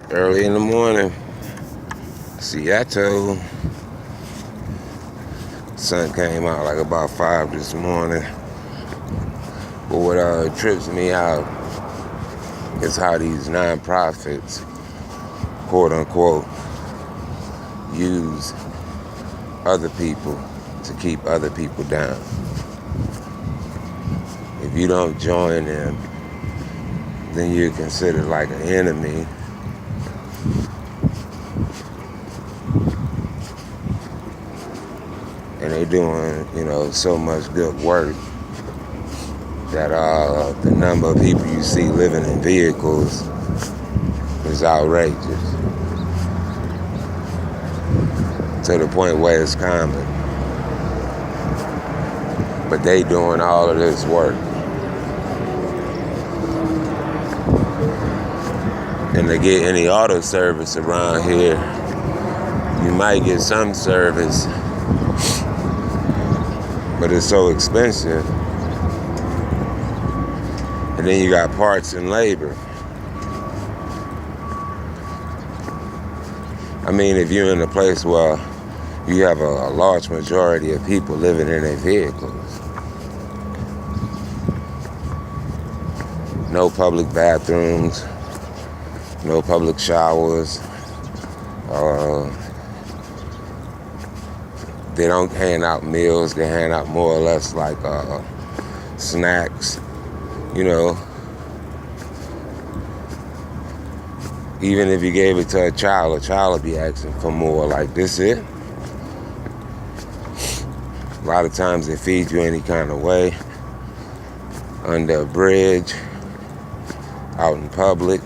Early in the morning, Seattle. Sun came out like about 5 this morning. But what trips me out is how these nonprofits, quote unquote, use other people to keep other people down. If you don't join them, then you're considered like an enemy. And they're doing, so much good work that the number of people you see living in vehicles is outrageous. To the point where it's common. But they doing all of this work. And to get any auto service around here, you might get some service, but it's so expensive. And then you got parts and labor. I mean, if you're in a place where you have a large majority of people living in their vehicles, no public bathrooms, no public showers, they don't hand out meals, they hand out more or less like snacks, Even if you gave it to a child would be asking for more. Like, this it? A lot of times they feed you any kind of way, under a bridge, out in public,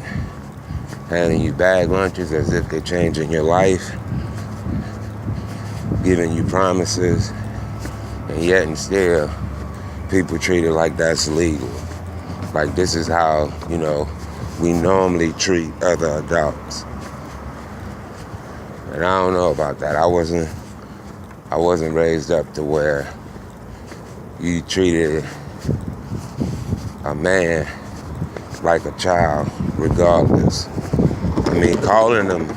handing you bag lunches as if they're changing your life, giving you promises, and yet and still people treat it like that's legal. Like, this is how, we normally treat other adults. And I don't know about that. I wasn't raised up to where you treated a man like a child, regardless. I mean, calling him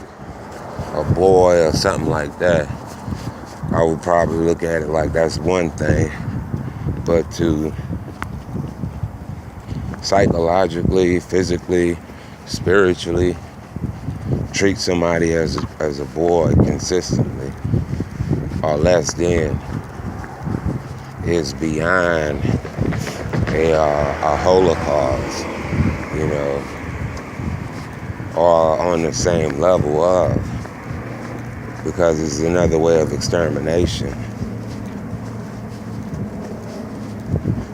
a boy or something like that, I would probably look at it like that's one thing. But to psychologically, physically, spiritually treat somebody as a boy consistently or less than is beyond a holocaust, or on the same level of, because it's another way of extermination.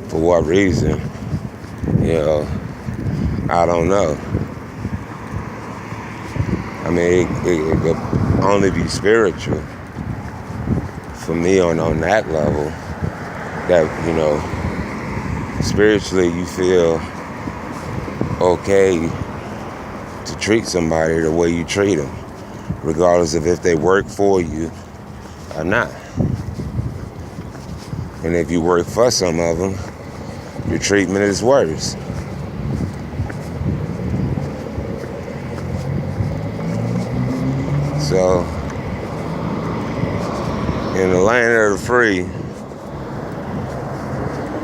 For what reason? I don't know. I mean, it could only be spiritual for me on that level, that, spiritually you feel okay to treat somebody the way you treat them, regardless of if they work for you or not. And if you work for some of them, your treatment is worse. So, in the land of the free,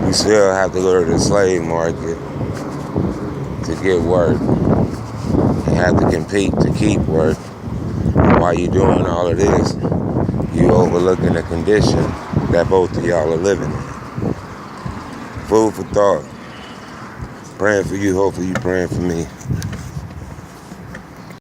we still have to go to the slave market to get work. You have to compete to keep work. And while you're doing all of this, you're overlooking the condition that both of y'all are living in. Food for thought. Praying for you, hopefully you praying for me.